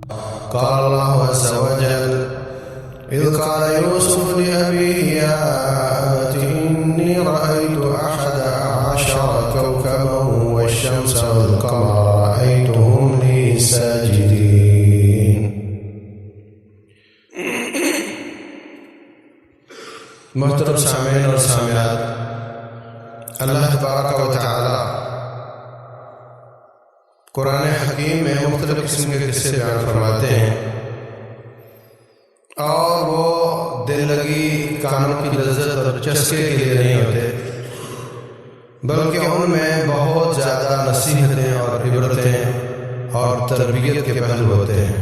قال الله عز وجل: إذ قال يوسف لأبيه يا أبت إني رأيت 11 كوكبا والشمس والقمر رأيتهم لي ساجدين. محترم سامعین اور سامعات، اللہ تبارک و تعالی قرآن حکیم میں مختلف قسم کے قصے بیان فرماتے ہیں، اور وہ دل لگی کانوں کی لذت اور چسکے کے لیے نہیں ہوتے، بلکہ ان میں بہت زیادہ نصیحتیں اور عبرتیں اور تربیت کے پہلو ہوتے ہیں۔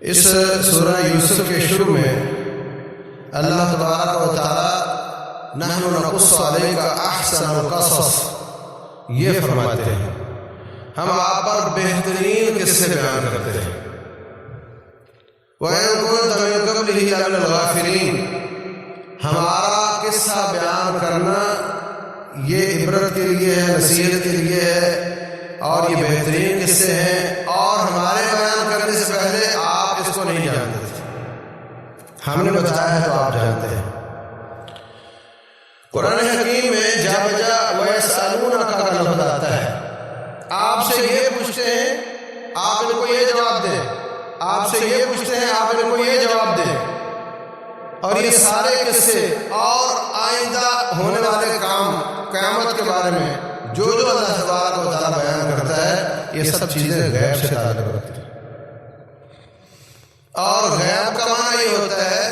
اس سورہ یوسف کے شروع میں اللہ تبارک و تعالی نحن نقص علیک احسن القصص یہ فرماتے ہیں، ہم آپ پر بہترین قصے بیان کرتے ہیں۔ وَإِن كُنتَ مِن قَبْلِهِ لَمِنَ الْغَافِلِينَ، ہمارا قصہ بیان کرنا یہ عبرت کے لیے ہے، نصیحت کے لیے ہے، اور یہ بہترین قصے ہیں، اور ہمارے بیان کرنے سے پہلے آپ اس کو نہیں جانتے تھے، ہم نے بتایا ہے تو آپ جانتے ہیں۔ قرآن حکیم میں جا بجا وَيَسْأَلُونَكَ کا لفظ آتا ہے، آپ سے یہ پوچھتے ہیں آپ ان کو یہ جواب دیں، آپ سے یہ پوچھتے ہیں آپ ان کو یہ جواب دیں، اور یہ سارے قصے اور آئندہ ہونے والے کام قیامت کے بارے میں جو اللہ تبارک و تعالیٰ بیان کرتا ہے، یہ سب چیزیں غیب سے تعلق رکھتی ہیں۔ اور غیب کا معنی یہ ہوتا ہے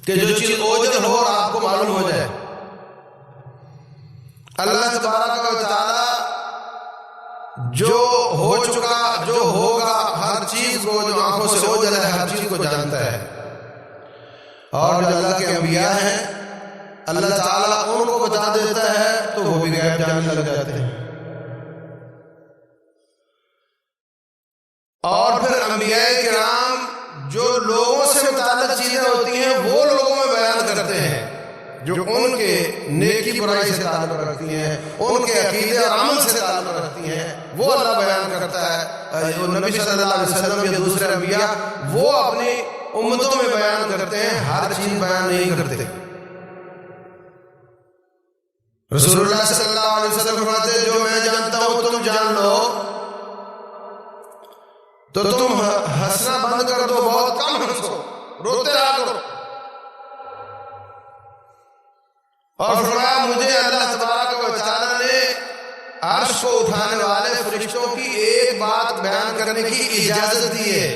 کہ جو چیز اوجل ہو اور آپ کو معلوم ہو جائے۔ اللہ تبارک و تعالیٰ جو ہو چکا، جو ہوگا، ہر چیز کو جو آنکھوں سے اوجل ہے ہر چیز کو جانتا ہے، اور جو اللہ کے انبیاء ہیں اللہ تعالیٰ ان کو بتا دیتا ہے تو وہ بھی غیب جاننے لگ جاتے ہیں۔ اور پھر انبیاء کرام جو لوگوں سے متعلق چیزیں ہوتی ہیں وہ لوگوں میں بیان کرتے ہیں، جو ان کے نیکی برائی سے تعلق رکھتی ہیں، ان کے عقیدے اور عمل سے تعلق رکھتی ہیں، وہ اللہ بیان کرتا ہے۔ نبی صلی اللہ علیہ وسلم یا دوسرے انبیاء وہ اپنی امتوں میں بیان کرتے ہیں، ہر چیز بیان نہیں کرتے۔ رسول اللہ صلی اللہ علیہ وسلم فرماتے ہیں جو میں جانتا ہوں تم جان لو، تو تم ہنسنا بند کر دو، بہت کم ہنسو، روتے رہا کرو۔ اور فرمایا مجھے اللہ تبارک و تعالیٰ نے عرش کو اٹھانے والے فرشتوں کی ایک بات بیان کرنے کی اجازت دی ہے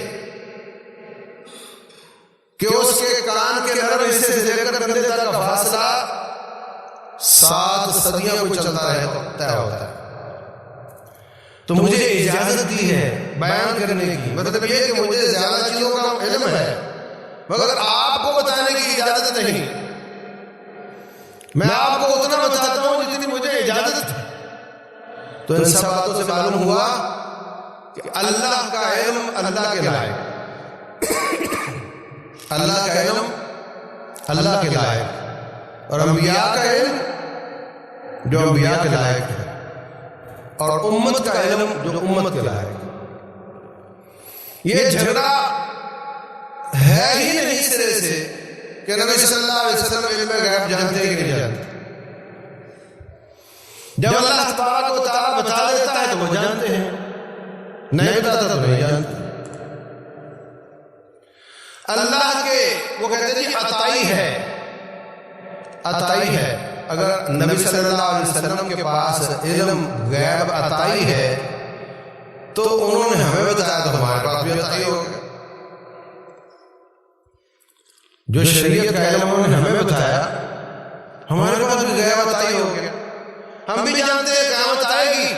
کہ اس کے کان کے نرم حصے سے لے کر کندھے تک کا فاصلہ 7 صدیوں کو چلتا رہتا ہے۔ تو مجھے اجازت دی ہے بیان کرنے کی، مطلب یہ کہ مجھے زیادہ چیزوں کا علم ہے مگر آپ کو بتانے کی اجازت نہیں، میں آپ کو اتنا بتاتا ہوں جتنی مجھے اجازت ہے۔ تو ان سب باتوں سے معلوم ہوا کہ اللہ کا علم اللہ کے لائق، اللہ کا علم اللہ کے لائق، اور انبیاء کا علم جو انبیاء کے لائق ہے، اور امت کا علم جو امت کے لائق۔ یہ جھگڑا ہے ہی نہیں سرے سے کہ نبی صلی اللہ علیہ وسلم علم غیب جانتے ہیں کہ نہیں جانتے۔ جب اللہ تبارک و تعالیٰ بتا دیتا ہے تو وہ جانتے ہیں، نہیں بتاتا تو نہیں جانتے۔ اللہ کے وہ کہتے ہیں عطائی ہے، عطائی ہے۔ اگر نبی صلی اللہ علیہ وسلم کے پاس علم غیب عطائی ہے تو انہوں نے ہمیں بتایا تو ہمارے پاس بھی عطائی ہو گیا۔ جو شریعت کا علم انہوں نے ہمیں بتایا ہمارے پاس بھی غیب عطائی ہو گیا۔ ہم بھی جانتے ہیں قیامت آئے گی،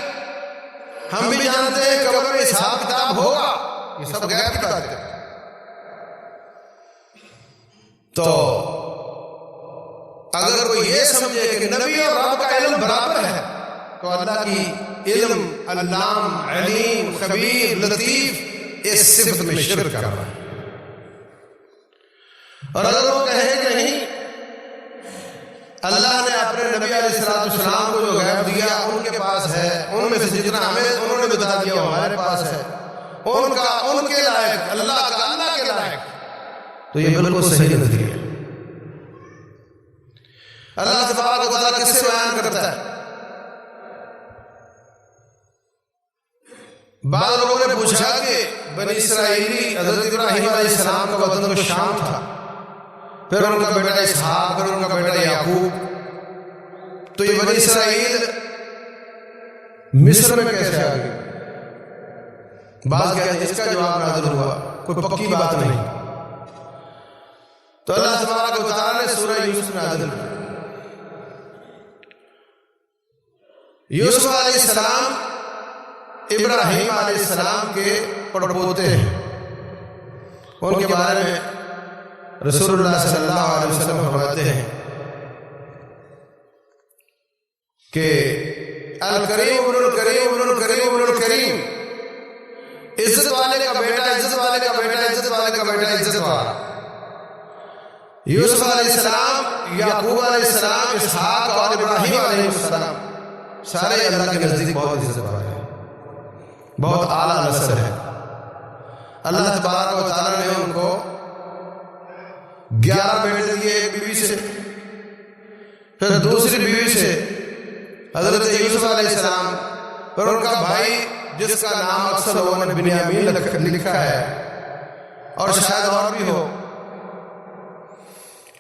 ہم بھی جانتے ہیں قبر میں حساب کتاب ہوگا، یہ سب غیب کی باتیں ہیں۔ تو اگر کوئی یہ سمجھے کہ نبی اور رب کا علم برابر ہے تو اللہ کی علم علام علیم خبیر لطیف اس صفت میں شرک کر رہا ہے۔ اور اگر وہ کہے کہ نہیں اللہ نے اپنے نبی علیہ السلام کو جو غیب دیا ان کے پاس ہے، ان میں سے جتنا ہمیں انہوں نے بتا دیا ہمارے پاس ہے، ان کے لائق، اللہ کا اللہ کے لائق، تو یہ بالکل صحیح نظریہ ہے۔ اللہ تبارک و تعالیٰ کس سے بیان کرتا ہے؟ بعض لوگوں نے پوچھا کہ بنی اسرائیلی حضرت ابراہیم علیہ السلام کا وطن تو شام تھا، پھر ان کا بیٹا اسحاق، پھر ان کا بیٹا یعقوب، تو یہ بنی اسرائیل مصر میں کیسے آ گئے؟ بعض کہتے ہیں اس کا جواب نازل ہوا، کوئی پکی بات نہیں۔ تو اللہ تبارک و تعالیٰ نے سورہ یوسف نازل کی۔ یوسف علیہ السلام ابراہیم علیہ السلام کے پڑپوتے ہیں، ان کے بارے میں رسول اللہ صلی اللہ علیہ وسلم فرماتے ہیں کہ الکریم ابن الکریم ابن الکریم ابن الکریم، عزت والے کا بیٹا، عزت والے کا بیٹا، عزت والے کا بیٹا، عزت والا۔ یوسف علیہ السلام، یعقوب علیہ السلام، اسحاق اور ابراہیم علیہ السلام سارے اللہ کے نزدیک بہت عزت والے ہیں، بہت اعلیٰ نسل ہے۔ اللہ تبارک و تعالیٰ نے ان کو 11 بیٹے دیے، ایک بیوی سے، پھر دوسری بیوی سے حضرت یوسف علیہ السلام، پھر ان کا بھائی جس کا نام اکثر لوگوں نے بنیامین لکھا ہے، اور شاید اور بھی ہو۔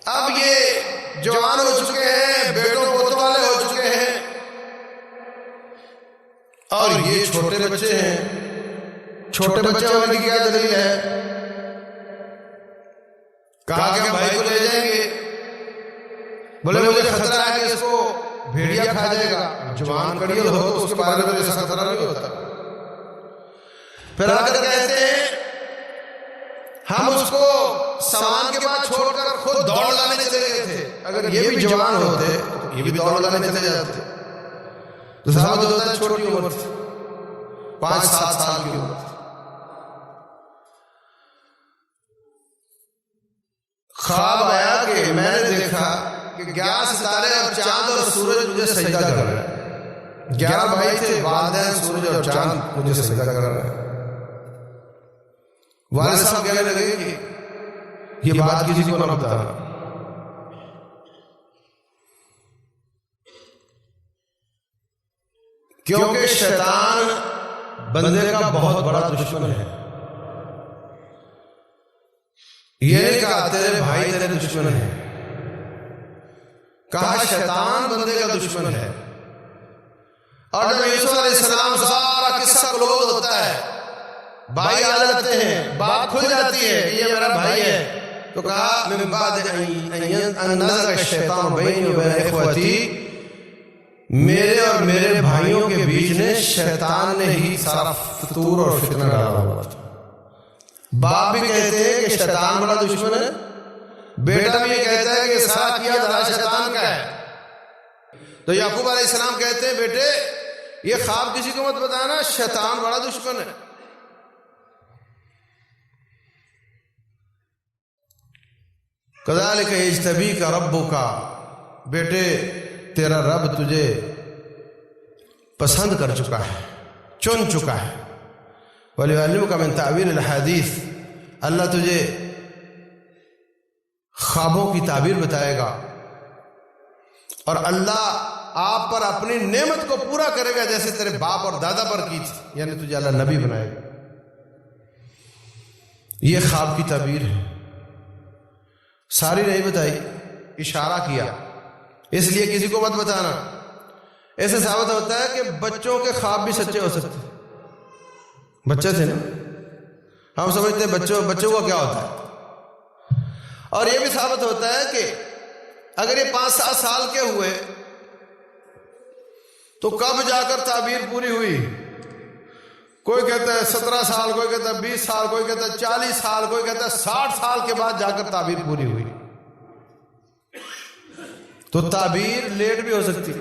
اب یہ جوان ہو چکے ہیں، بیٹوں پوتوں والے ہو چکے ہیں، اور یہ چھوٹے بچے ہیں۔ چھوٹے بچے ہونے کی کیا دلیل ہے؟ کہا کہ ہم بھائی کو لے جائیں گے، بولے مجھے خطرہ ہے کہ اس کو بھیڑیا کھا جائے گا۔ جوان کڑیل ہو تو اس کے بارے میں ایسا خطرہ نہیں ہوتا۔ پھر آ کر کہتے ہیں ہم اس کو سامان کے بعد چھوڑ کر خود دوڑ لانے چلے گئے تھے۔ اگر یہ بھی جوان ہوتے یہ بھی دوڑ لانے چلے جاتے۔ تو ثابت ہوتا ہے چھوٹی عمر تھی، 5-7 سال کی عمر تھی۔ خواب آیا کہ میں نے دیکھا کہ 11 ستارے اور چاند اور سورج مجھے سجدہ کر رہے ہیں۔ 11 بھائی تھے، والدین سورج اور چاند مجھے سجدہ کر رہے ہیں۔ والد صاحب کہنے لگے کہ یہ بات کسی کو نہ بتانا۔ کیونکہ شیطان بندے کا بہت بڑا دشمن ہے۔ یہ نہیں کہا تیرے بھائی تیرے دشمن ہے، کہا شیطان بندے کا دشمن ہے۔ اور جب یوسف علیہ السلام سارا قصہ کلوز ہوتا ہے، بھائی آ جاتے ہیں، بات کھل جاتی ہے کہ یہ میرا بھائی ہے، تو کہا من بعد ان نزغ الشیطان بینی و بین اخوتی، میرے اور میرے بھائیوں کے بیچ نے شیطان نے ہی سارا فتور اور فتنہ ڈالا ہوا تھا۔ باپ بھی کہتے ہیں کہ شیطان بڑا دشمن ہے، بیٹا بھی یہ کہتا ہے کہ سارا کیا دھرا شیطان کا ہے۔ تو یعقوب علیہ السلام کہتے ہیں بیٹے یہ خواب کسی کو مت بتانا، شیطان بڑا دشمن ہے۔ کذالک یجتبیک ربک، بیٹے تیرا رب تجھے پسند کر چکا ہے، چن چکا ہے۔ وَلِيُعَلِّمُكَ مِن تَعْوِيلِ الْحَدِيثِ، اللہ تجھے خوابوں کی تعبیر بتائے گا، اور اللہ آپ پر اپنی نعمت کو پورا کرے گا جیسے تیرے باپ اور دادا پر کی تھی، یعنی تجھے اللہ نبی بنائے گا۔ یہ خواب کی تعبیر ہے، ساری نہیں بتائی، اشارہ کیا، اس لیے کسی کو مت بتانا۔ ایسے ثابت ہوتا ہے کہ بچوں کے خواب بھی سچے ہو سکتے ہیں۔ بچے تھے نا، ہم سمجھتے ہیں بچوں کا کیا ہوتا ہے، اور یہ بھی ثابت ہوتا ہے کہ اگر یہ 5-7 سال کے ہوئے تو کب جا کر تعبیر پوری ہوئی؟ کوئی کہتا ہے 17 سال، کوئی کہتا ہے 20 سال، کوئی کہتا ہے 40 سال، کوئی کہتا ہے 60 سال کے بعد جا کر تعبیر پوری ہوئی۔ تو تعبیر لیٹ بھی ہو سکتی۔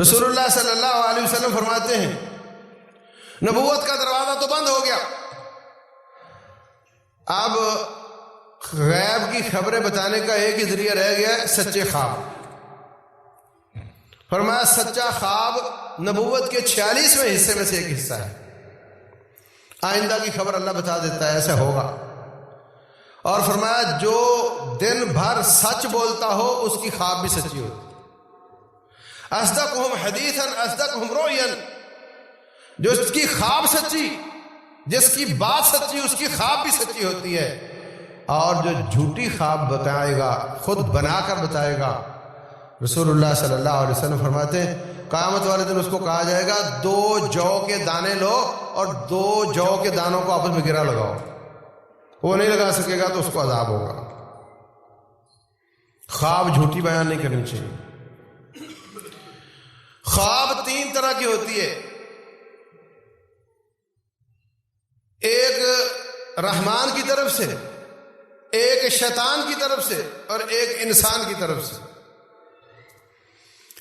رسول اللہ صلی اللہ علیہ وسلم فرماتے ہیں نبوت کا دروازہ تو بند ہو گیا، اب غیب کی خبریں بتانے کا ایک ہی ذریعہ رہ گیا ہے، سچے خواب۔ فرمایا سچا خواب نبوت کے 46ویں حصے میں سے ایک حصہ ہے۔ آئندہ کی خبر اللہ بتا دیتا ہے ایسا ہوگا. اور فرمایا جو دن بھر سچ بولتا ہو اس کی خواب بھی سچی ہوتی. اصدقہم حدیثا اصدقہم رؤیا، جو اس کی خواب سچی، جس کی بات سچی، اس کی خواب بھی سچی ہوتی ہے. اور جو جھوٹی خواب بتائے گا، خود بنا کر بتائے گا، رسول اللہ صلی اللہ علیہ وسلم فرماتے ہیں قیامت والے دن اس کو کہا جائے گا 2 جو کے دانے لو اور 2 جو کے دانوں کو آپس میں گرا لگاؤ. وہ نہیں لگا سکے گا تو اس کو عذاب ہوگا. خواب جھوٹی بیان نہیں کرنی چاہیے. خواب 3 طرح کی ہوتی ہے، ایک رحمان کی طرف سے، ایک شیطان کی طرف سے، اور ایک انسان کی طرف سے.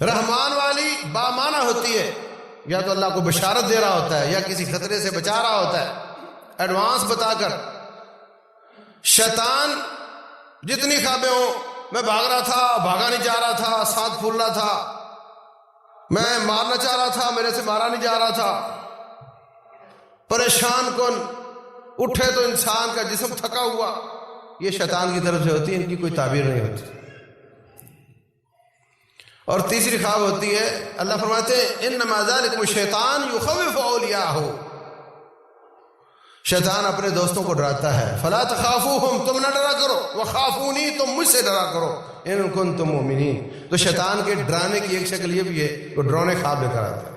رحمان والی بامانہ ہوتی ہے، یا تو اللہ کو بشارت دے رہا ہوتا ہے یا کسی خطرے سے بچا رہا ہوتا ہے ایڈوانس بتا کر. شیطان جتنی خوابیں ہوں، میں بھاگ رہا تھا، بھاگا نہیں جا رہا تھا، ساتھ پھول رہا تھا، میں مارنا چاہ رہا تھا، میرے سے مارا نہیں جا رہا تھا، پریشان کن، اٹھے تو انسان کا جسم تھکا ہوا، یہ شیطان کی طرف سے ہوتی ہے، ان کی کوئی تعبیر نہیں ہوتی. اور تیسری خواب ہوتی ہے، اللہ فرماتے ہیں انما ذالکم الشیطان یخوف اولیاءہ، شیطان اپنے دوستوں کو ڈراتا ہے. فلا تخافوہم، تم نہ ڈرا کرو، وخافونی، تم مجھ سے ڈرا کرو، ان کنتم مؤمنین. تو شیطان کے ڈرانے کی ایک شکل یہ بھی ہے، وہ ڈرونے خواب لے کر آتا ہے.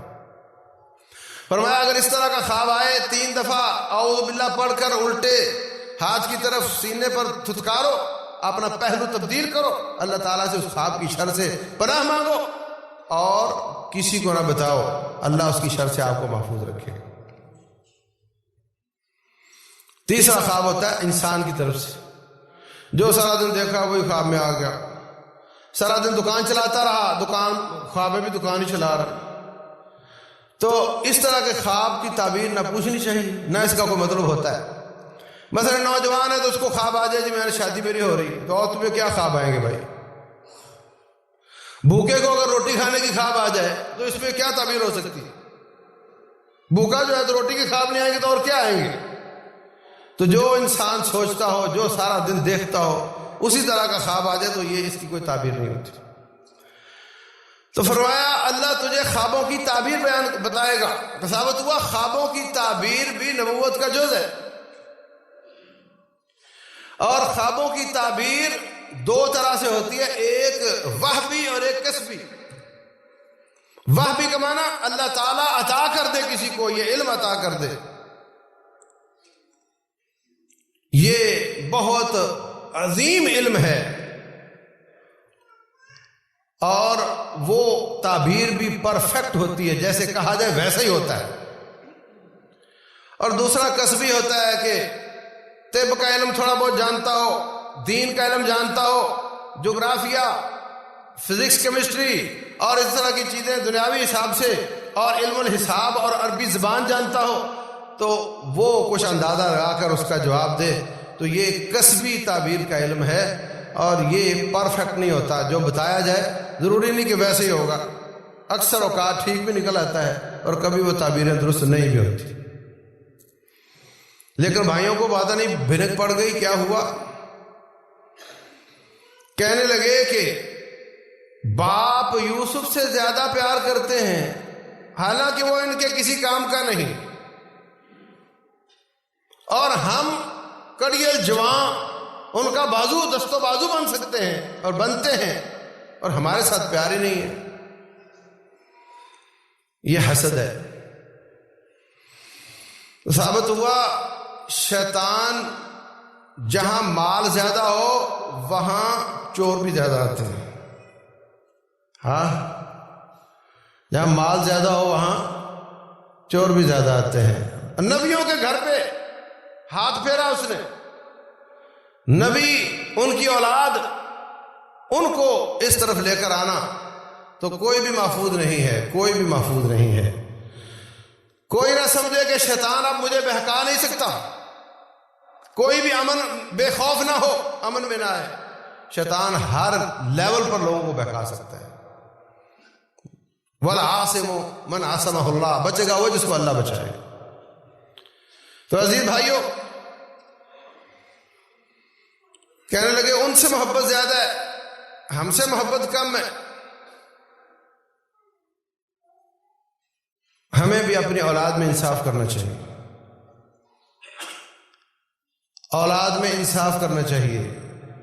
فرمایا اگر اس طرح کا خواب آئے 3 دفعہ اعوذ باللہ پڑھ کر الٹے ہاتھ کی طرف سینے پر تھتکارو، اپنا پہلو تبدیل کرو، اللہ تعالیٰ سے اس خواب کی شر سے پناہ مانگو اور کسی کو نہ بتاؤ، اللہ اس کی شر سے آپ کو محفوظ رکھے. تیسرا خواب ہوتا ہے انسان کی طرف سے، جو سارا دن دیکھا وہی خواب میں آ گیا، سارا دن دکان چلاتا رہا، دکان خواب میں بھی دکان ہی چلا رہا. تو اس طرح کے خواب کی تعبیر نہ پوچھنی چاہیے، نہ اس کا کوئی مطلب ہوتا ہے. مثلا نوجوان ہے تو اس کو خواب آ جائے جی میں نے شادی میری ہو رہی، تو اور تمہیں کیا خواب آئیں گے بھائی؟ بھوکے کو اگر روٹی کھانے کی خواب آ جائے تو اس میں کیا تعبیر ہو سکتی؟ بھوکا جو ہے تو روٹی کے خواب نہیں آئیں گے تو اور کیا آئیں گے؟ تو جو انسان سوچتا ہو، جو سارا دن دیکھتا ہو، اسی طرح کا خواب آ جائے تو یہ اس کی کوئی تعبیر نہیں ہوتی. تو فرمایا اللہ تجھے خوابوں کی تعبیر بیان بتائے گا. ثابت ہوا خوابوں کی تعبیر بھی نبوت کا جز ہے. اور خوابوں کی تعبیر 2 طرح سے ہوتی ہے، ایک وہبی اور ایک کسبی. وہبی کا معنی اللہ تعالیٰ عطا کر دے کسی کو، یہ علم عطا کر دے، یہ بہت عظیم علم ہے، اور وہ تعبیر بھی پرفیکٹ ہوتی ہے، جیسے کہا جائے ویسا ہی ہوتا ہے. اور دوسرا کسبی ہوتا ہے کہ طب کا علم تھوڑا بہت جانتا ہو، دین کا علم جانتا ہو، جغرافیہ، فزکس، کیمسٹری اور اس طرح کی چیزیں دنیاوی حساب سے، اور علم الحساب اور عربی زبان جانتا ہو، تو وہ کچھ اندازہ لگا کر اس کا جواب دے. تو یہ کسبی تعبیر کا علم ہے، اور یہ پرفیکٹ نہیں ہوتا. جو بتایا جائے ضروری نہیں کہ ویسے ہی ہوگا، اکثر اوقات ٹھیک بھی نکل آتا ہے اور کبھی وہ تعبیریں درست نہیں بھی ہوتی. لیکن بھائیوں کو پتہ نہیں بھنک پڑ گئی، کیا ہوا؟ کہنے لگے کہ باپ یوسف سے زیادہ پیار کرتے ہیں، حالانکہ وہ ان کے کسی کام کا نہیں، اور ہم کڑیل جوان ان کا بازو دست و بازو بن سکتے ہیں اور بنتے ہیں، اور ہمارے ساتھ پیار ہی نہیں ہے. یہ حسد ہے. ثابت ہوا شیطان جہاں مال زیادہ ہو وہاں چور بھی زیادہ آتے ہیں. ہاں، جہاں مال زیادہ ہو وہاں چور بھی زیادہ آتے ہیں. نبیوں کے گھر پہ ہاتھ پھیرا اس نے، نبی، ان کی اولاد، ان کو اس طرف لے کر آنا، تو کوئی بھی محفوظ نہیں ہے، کوئی بھی محفوظ نہیں ہے. کوئی نہ سمجھے کہ شیطان اب مجھے بہکا نہیں سکتا، کوئی بھی امن بے خوف نہ ہو، امن میں نہ آئے. شیطان ہر لیول پر لوگوں کو بہکا سکتا ہے. وَالْعَاصِمُ مَنْ عَصَمَهُ اللَّهُ، بچے گا وہ جس کو اللہ بچائے. تو عزیز بھائیوں، کہنے لگے ان سے محبت زیادہ ہے، ہم سے محبت کم ہے۔ ہمیں بھی اپنی اولاد میں انصاف کرنا چاہیے، اولاد میں انصاف کرنا چاہیے،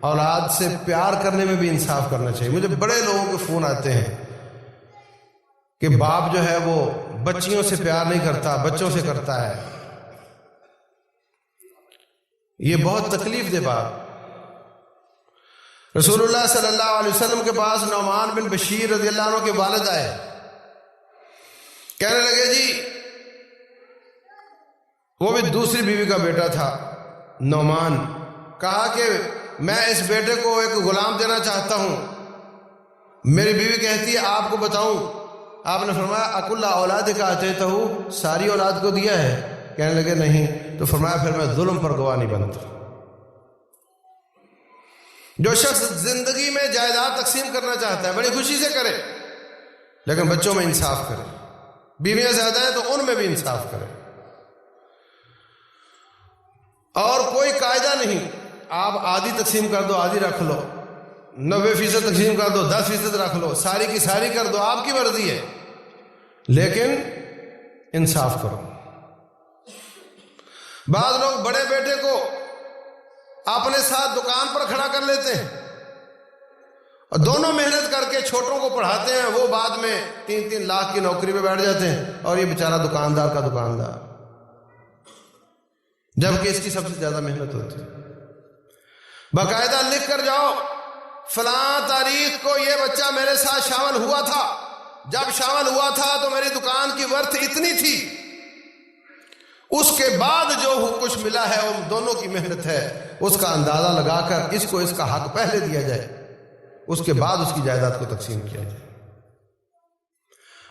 اولاد سے پیار کرنے میں بھی انصاف کرنا چاہیے۔ مجھے بڑے لوگوں کے فون آتے ہیں کہ باپ جو ہے وہ بچیوں سے پیار نہیں کرتا، بچوں سے کرتا ہے۔ یہ بہت تکلیف دہ بات۔ رسول اللہ صلی اللہ علیہ وسلم کے پاس نعمان بن بشیر رضی اللہ عنہ کے والد آئے، کہنے لگے جی، وہ بھی دوسری بیوی کا بیٹا تھا نعمان، کہا کہ میں اس بیٹے کو ایک غلام دینا چاہتا ہوں۔ میری بیوی کہتی ہے آپ کو بتاؤں؟ آپ نے فرمایا اکل اولاد کا اعطیتہ، ساری اولاد کو دیا ہے؟ کہنے لگے نہیں۔ تو فرمایا پھر میں ظلم پر گواہ نہیں بنتا۔ جو شخص زندگی میں جائیداد تقسیم کرنا چاہتا ہے بڑی خوشی سے کرے، لیکن بچوں میں انصاف کرے۔ بیویاں زیادہ ہیں تو ان میں بھی انصاف کرے۔ اور کوئی قاعدہ نہیں، آپ آدھی تقسیم کر دو، آدھی رکھ لو، 90% تقسیم کر دو، 10% رکھ لو، ساری کی ساری کر دو، آپ کی مرضی ہے، لیکن انصاف کرو۔ بعض لوگ بڑے بیٹے کو اپنے ساتھ دکان پر کھڑا کر لیتے ہیں اور دونوں محنت کر کے چھوٹوں کو پڑھاتے ہیں، وہ بعد میں 3-3 لاکھ کی نوکری پہ بیٹھ جاتے ہیں، اور یہ بیچارہ دکاندار کا دکاندار، جبکہ اس کی سب سے زیادہ محنت ہوتی ہے۔ باقاعدہ لکھ کر جاؤ، فلاں تاریخ کو یہ بچہ میرے ساتھ شامل ہوا تھا، جب شامل ہوا تھا تو میری دکان کی ورتھ اتنی تھی، اس کے بعد جو کچھ ملا ہے وہ دونوں کی محنت ہے، اس کا اندازہ لگا کر اس کو اس کا حق پہلے دیا جائے، اس کے بعد اس کی جائیداد کو تقسیم کیا جائے۔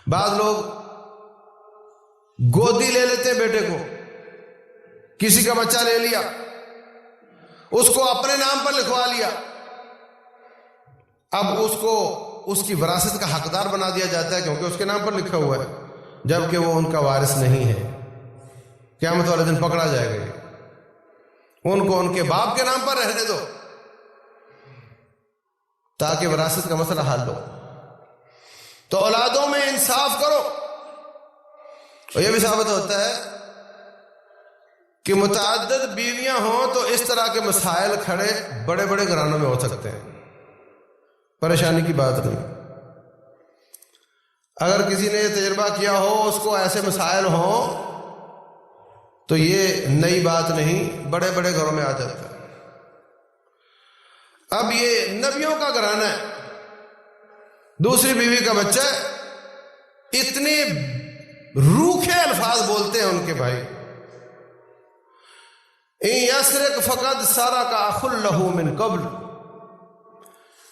بعض لوگ گودی لے لیتے ہیں بیٹے کو، کسی کا بچہ لے لیا، اس کو اپنے نام پر لکھوا لیا، اب اس کو اس کی وراثت کا حقدار بنا دیا جاتا ہے کیونکہ اس کے نام پر لکھا ہوا ہے، جبکہ وہ ان کا وارث نہیں ہے۔ قیامت والے دن پکڑا جائے گا۔ ان کو ان کے باپ کے نام پر رہنے دو تاکہ وراثت کا مسئلہ حل ہو۔ تو اولادوں میں انصاف کرو۔ اور یہ بھی ثابت ہوتا ہے کہ متعدد بیویاں ہوں تو اس طرح کے مسائل کھڑے بڑے بڑے گھرانوں میں ہو سکتے ہیں، پریشانی کی بات نہیں۔ اگر کسی نے یہ تجربہ کیا ہو، اس کو ایسے مسائل ہوں، تو یہ نئی بات نہیں، بڑے بڑے گھروں میں آ جاتا ہے۔ اب یہ نبیوں کا گھرانہ ہے، دوسری بیوی کا بچہ ہے، اتنے روکھے الفاظ بولتے ہیں ان کے بھائی، ان یسرق فقد سرق اخ له من قبل۔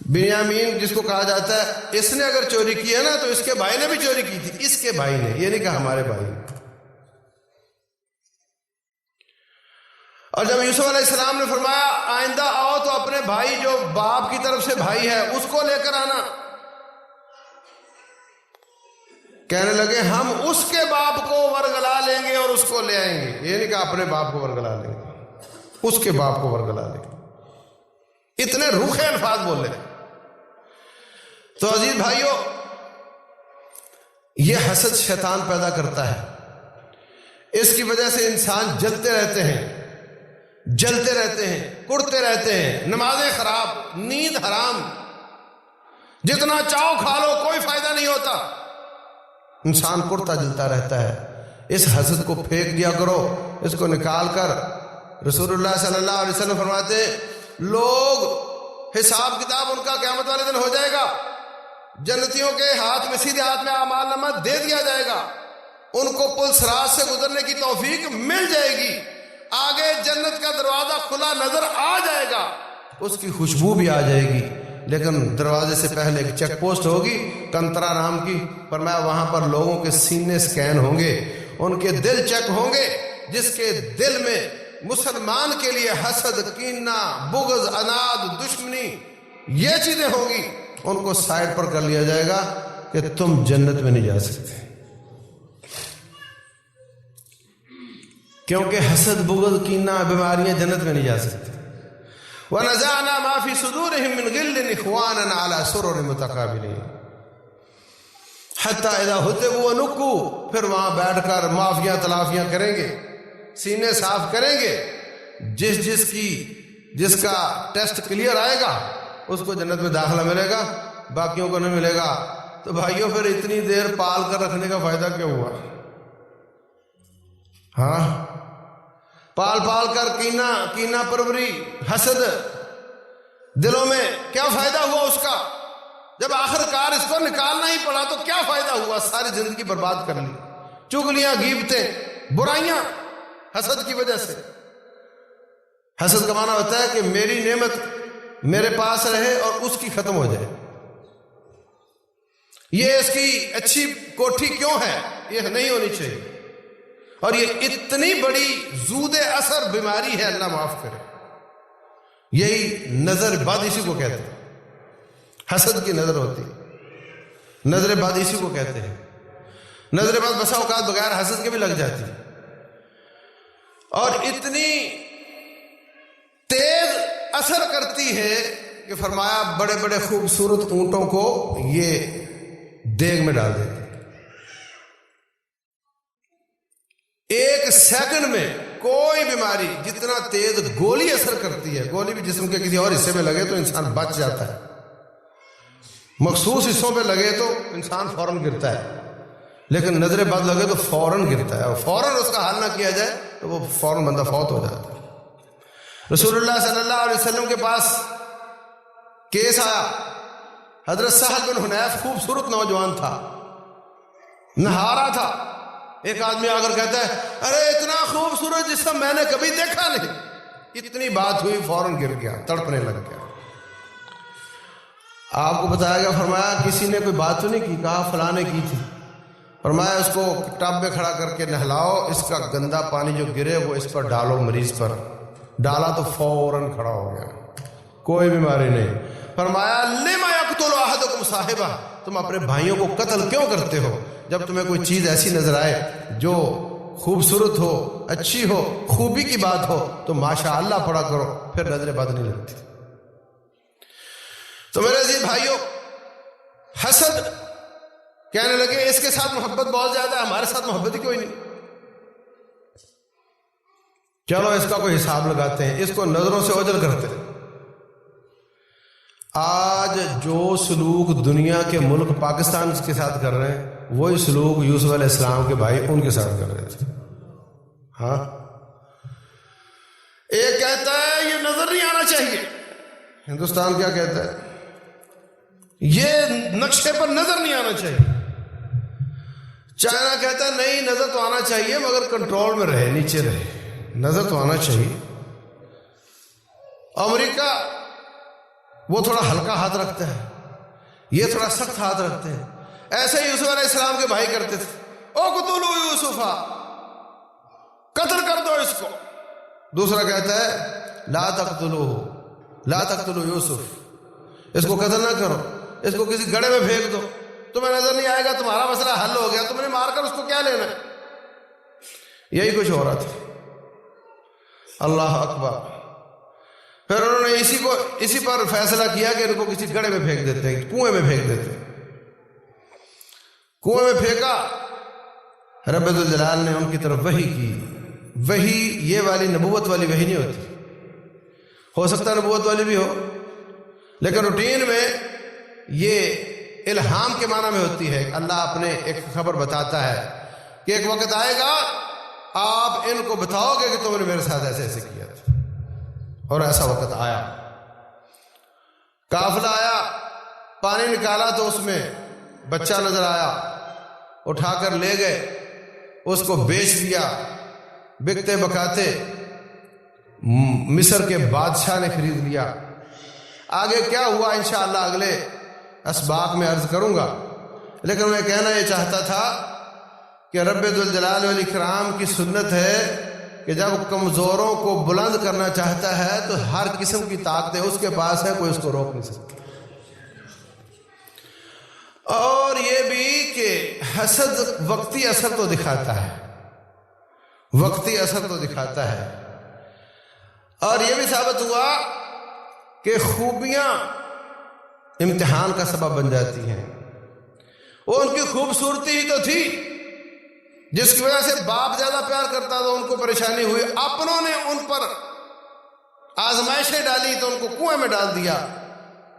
بنیامین جس کو کہا جاتا ہے، اس نے اگر چوری کی ہے نا تو اس کے بھائی نے بھی چوری کی تھی، اس کے بھائی نے، یہ نہیں کہا ہمارے بھائی نے۔ اور جب یوسف علیہ السلام نے فرمایا آئندہ آؤ تو اپنے بھائی جو باپ کی طرف سے بھائی ہے اس کو لے کر آنا، کہنے لگے ہم اس کے باپ کو ورگلا لیں گے اور اس کو لے آئیں گے۔ یہ نہیں کہا اپنے باپ کو ورگلا لیں گے، اس کے باپ کو ورگلا لیں گے۔ اتنے روکھے الفاظ بولے۔ تو عزیز بھائیوں، یہ حسد شیطان پیدا کرتا ہے، اس کی وجہ سے انسان جلتے رہتے ہیں، جلتے رہتے ہیں، کڑتے رہتے ہیں، نمازیں خراب، نیند حرام، جتنا چاہو کھا لو کوئی فائدہ نہیں ہوتا، انسان کڑتا جلتا رہتا ہے۔ اس حسد کو پھینک دیا کرو، اس کو نکال کر۔ رسول اللہ صلی اللہ علیہ وسلم فرماتے لوگ حساب کتاب ان کا قیامت والے دن ہو جائے گا، جنتیوں کے ہاتھ میں، سیدھے ہاتھ میں اعمال نامہ دے دیا جائے گا، ان کو پل صراط سے گزرنے کی توفیق مل جائے گی، آگے جنت کا دروازہ کھلا نظر آ جائے گا، اس کی خوشبو بھی آ جائے گی، لیکن دروازے سے پہلے ایک چیک پوسٹ ہوگی کنترا نام کی، فرمایا وہاں پر لوگوں کے سینے سکین ہوں گے، ان کے دل چیک ہوں گے، جس کے دل میں مسلمان کے لیے حسد، کینہ، بغض، عناد، دشمنی، یہ چیزیں ہوں گی، ان کو سائڈ پر کر لیا جائے گا کہ تم جنت میں نہیں جا سکتے۔ کیونکہ حسد بغض کینہ بیماریاں جنت میں نہیں جا سکتی. وَنَزَعْنَا مَا فِي صُدُورِهِم مِّن غِلٍّ إِخْوَانًا عَلَىٰ سُرُرٍ مُتَقَابِلِينَ حَتَّىٰ إِذَا هُتِبُوا وَنُكُّوا پھر وہاں بیٹھ کر معافیاں تلافیاں کریں گے، سینے صاف کریں گے. جس کا ٹیسٹ کلیئر آئے گا اس کو جنت میں داخلہ ملے گا، باقیوں کو نہیں ملے گا. تو بھائیوں پھر اتنی دیر پال کر رکھنے کا فائدہ کیا ہوا؟ ہاں، پال کر کینہ پروری، حسد دلوں میں، کیا فائدہ ہوا اس کا؟ جب آخر کار اس کو نکالنا ہی پڑا تو کیا فائدہ ہوا؟ ساری زندگی برباد کر لی. چغلیاں، غیبتیں، برائیاں حسد کی وجہ سے. حسد کا معنی ہوتا ہے کہ میری نعمت میرے پاس رہے اور اس کی ختم ہو جائے. یہ اس کی اچھی کوٹھی کیوں ہے؟ یہ نہیں ہونی چاہیے. اور یہ اتنی بڑی زود اثر بیماری ہے، اللہ معاف کرے. یہی نظر بد اسی کو کہتے ہیں. حسد کی نظر ہوتی، نظر بد اسی کو کہتے ہیں. نظر بد بسا اوقات بغیر حسد کے بھی لگ جاتی ہے، اور اتنی تیز اثر کرتی ہے کہ فرمایا بڑے بڑے خوبصورت اونٹوں کو یہ دیگ میں ڈال دیتے. ایک سیکنڈ میں کوئی بیماری جتنا تیز گولی اثر کرتی ہے، گولی بھی جسم کے کسی اور حصے میں لگے تو انسان بچ جاتا ہے، مخصوص حصوں پہ لگے تو انسان فوراً گرتا ہے، لیکن نظر بد لگے تو فوراً گرتا ہے، اور فوراً اس کا حل نہ کیا جائے تو وہ فوراً بندہ فوت ہو جاتا ہے. رسول اللہ صلی اللہ علیہ وسلم کے پاس کیس آیا. حضرت سہل بن حنیف خوبصورت نوجوان تھا، نہا رہا تھا. ایک آدمی آ کر کہتا ہے ارے اتنا خوبصورت جسم میں نے کبھی دیکھا نہیں. اتنی بات ہوئی فوراً گر گیا، تڑپنے لگ گیا. آپ کو بتایا گیا، فرمایا کسی نے کوئی بات تو نہیں کی؟ کہا فلاں نے کی تھی. فرمایا اس کو ٹب میں کھڑا کر کے نہلاؤ، اس کا گندا پانی جو گرے وہ اس پر ڈالو، مریض پر. ڈالا تو فوراً کھڑا ہو گیا، کوئی بیماری نہیں. فرمایا لما یقتل احدکم صاحبہ، تم اپنے بھائیوں کو قتل کیوں کرتے ہو؟ جب تمہیں کوئی چیز ایسی نظر آئے جو خوبصورت ہو، اچھی ہو، خوبی کی بات ہو تو ماشاء اللہ پڑھا کرو، پھر نظر بد نہیں لگتی. تو میرے عزیز بھائیوں، حسد کہنے لگے اس کے ساتھ محبت بہت زیادہ ہے، ہمارے ساتھ محبت ہی کوئی نہیں. چلو اس کا کوئی حساب لگاتے ہیں، اس کو نظروں سے اوجھل کرتے ہیں. آج جو سلوک دنیا کے ملک پاکستان کے ساتھ کر رہے ہیں وہی سلوک یوسف علیہ السلام کے بھائی ان کے ساتھ کر رہے تھے. ہاں، ایک کہتا ہے یہ نظر نہیں آنا چاہیے، ہندوستان کیا کہتا ہے؟ یہ نقشے پر نظر نہیں آنا چاہیے. چائنا کہتا ہے نہیں نظر تو آنا چاہیے مگر کنٹرول میں رہے، نیچے رہے، نظر تو آنا چاہیے. امریکہ وہ تھوڑا ہلکا ہاتھ رکھتا ہے، یہ تھوڑا سخت ہاتھ رکھتے ہیں. ایسے ہی یوسف علیہ السلام کے بھائی کرتے تھے، اقتلوا یوسفا، قتل کر دو اس کو. دوسرا کہتا ہے لا تقتلوا یوسف، اس کو قتل نہ کرو، اس کو کسی گڑھے میں پھینک دو، تمہیں نظر نہیں آئے گا، تمہارا مسئلہ حل ہو گیا، تم نے مار کر اس کو کیا لینا. یہی کچھ ہو رہا تھا. اللہ اکبر. پھر انہوں نے اسی پر فیصلہ کیا کہ ان کو کسی گڑھے میں پھینک دیتے ہیں، کنویں میں پھینک دیتے ہیں. کنویں میں پھینکا، رب ذوالجلال نے ان کی طرف وحی کی. وحی یہ والی نبوت والی وحی نہیں ہوتی، ہو سکتا ہے نبوت والی بھی ہو، لیکن روٹین میں یہ الہام کے معنی میں ہوتی ہے. اللہ اپنے ایک خبر بتاتا ہے کہ ایک وقت آئے گا آپ ان کو بتاؤ گے کہ تم نے میرے ساتھ ایسے ایسے کیا تھا. اور ایسا وقت آیا. قافلہ آیا، پانی نکالا تو اس میں بچہ نظر آیا، اٹھا کر لے گئے، اس کو بیچ دیا. بکتے بکاتے مصر کے بادشاہ نے خرید لیا. آگے کیا ہوا انشاءاللہ اگلے اسباق میں عرض کروں گا، لیکن میں کہنا یہ چاہتا تھا کہ رب ذوالجلال والاکرام کی سنت ہے کہ جب کمزوروں کو بلند کرنا چاہتا ہے تو ہر قسم کی طاقتیں اس کے پاس ہے، کوئی اس کو روک نہیں سکتا. اور یہ بھی کہ حسد وقتی اثر تو دکھاتا ہے، وقتی اثر تو دکھاتا ہے، اور یہ بھی ثابت ہوا کہ خوبیاں امتحان کا سبب بن جاتی ہیں۔ وہ ان کی خوبصورتی ہی تو تھی جس کی وجہ سے باپ زیادہ پیار کرتا تو ان کو پریشانی ہوئی، اپنوں نے ان پر آزمائشیں ڈالی تو ان کو کنویں میں ڈال دیا۔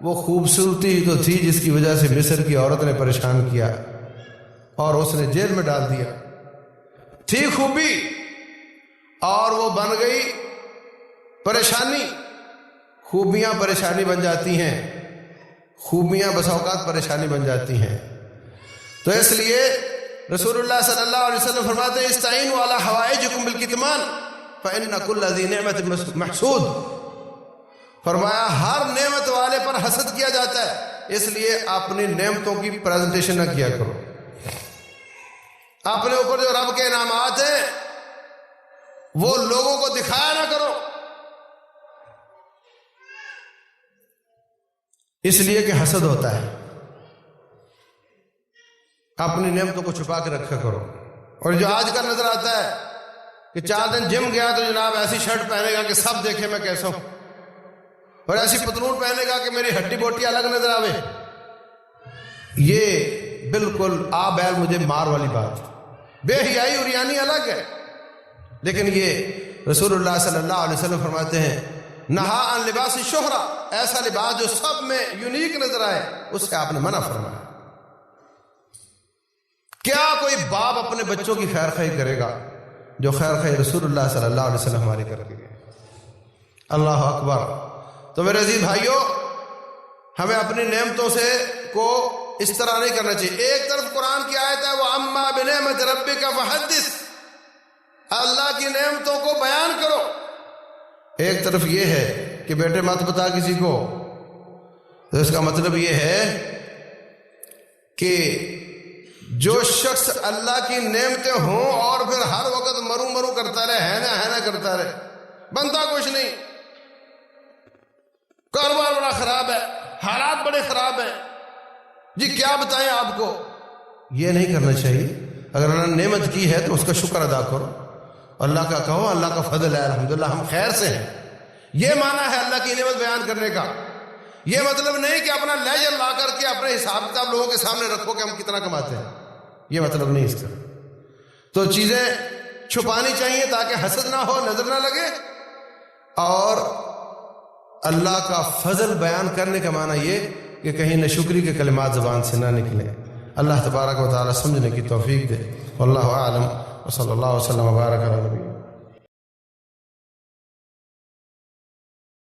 وہ خوبصورتی ہی تو تھی جس کی وجہ سے مصر کی عورت نے پریشان کیا اور اس نے جیل میں ڈال دیا۔ تھی خوبی اور وہ بن گئی پریشانی۔ خوبیاں پریشانی بن جاتی ہیں، خوبیاں بس اوقات پریشانی بن جاتی ہیں۔ تو اس لیے رسول اللہ صلی اللہ علیہ وسلم فرماتے ہیں استعینوا علی حوائجکم بالکتمان فإن کل ذی نعمت محسود۔ فرمایا ہر نعمت والے پر حسد کیا جاتا ہے، اس لیے اپنی نعمتوں کی پریزنٹیشن نہ کیا کرو۔ اپنے اوپر جو رب کے انعامات ہیں وہ لوگوں کو دکھایا نہ کرو، اس لیے کہ حسد ہوتا ہے۔ اپنی نعمتوں کو چھپا کے رکھا کرو۔ اور جو آج کل نظر آتا ہے کہ 4 دن جم گیا تو جناب ایسی شرٹ پہنے گا کہ سب دیکھے میں کیسا ہوں، اور ایسی پتلون پہنے گا کہ میری ہڈی بوٹی الگ نظر آوے، یہ بالکل آ بیل مجھے مار والی بات، بے حیائی اور یعنی الگ ہے۔ لیکن یہ رسول اللہ صلی اللہ علیہ وسلم فرماتے ہیں نہا عن لباس الشہرہ، ایسا لباس جو سب میں یونیک نظر آئے اس سے آپ نے منع فرمایا۔ کیا کوئی باپ اپنے بچوں کی خیر خواہی کرے گا جو خیر خواہی رسول اللہ صلی اللہ علیہ وسلم ہماری کر کے گئے؟ اللہ اکبر۔ تو میرے عزیز بھائیوں، ہمیں اپنی نعمتوں سے کو اس طرح نہیں کرنا چاہیے۔ ایک طرف قرآن کی آیت ہے وَأَمَّا بِنِعْمَةِ رَبِّكَ فَحَدِّثْ، اللہ کی نعمتوں کو بیان کرو۔ ایک طرف یہ ہے کہ بیٹے مت بتا کسی کو، تو اس کا مطلب یہ ہے کہ جو شخص اللہ کی نعمتیں ہوں اور پھر ہر وقت مرو مرو کرتا رہے، ہے نا کرتا رہے، بنتا کچھ نہیں، کاروبار بڑا خراب ہے، حالات بڑے خراب ہیں، جی کیا بتائیں آپ کو، یہ نہیں کرنا چاہیے۔ اگر اللہ نے نعمت کی ہے تو اس کا شکر ادا کرو، اللہ کا کہو اللہ کا فضل ہے، الحمدللہ ہم خیر سے ہیں۔ یہ معنی ہے اللہ کی نعمت بیان کرنے کا۔ یہ مطلب نہیں کہ اپنا لیجر لا کر کے اپنے حساب کتاب لوگوں کے سامنے رکھو کہ ہم کتنا کماتے ہیں، یہ مطلب نہیں اس کا۔ تو چیزیں چھپانی چاہیے تاکہ حسد نہ ہو، نظر نہ لگے، اور اللہ کا فضل بیان کرنے کا معنی یہ کہ کہیں ناشکری کے کلمات زبان سے نہ نکلیں۔ اللہ تبارک و تعالی سمجھنے کی توفیق دے۔ واللہ اعلم وصلی اللہ وسلم وبارک علی نبینا۔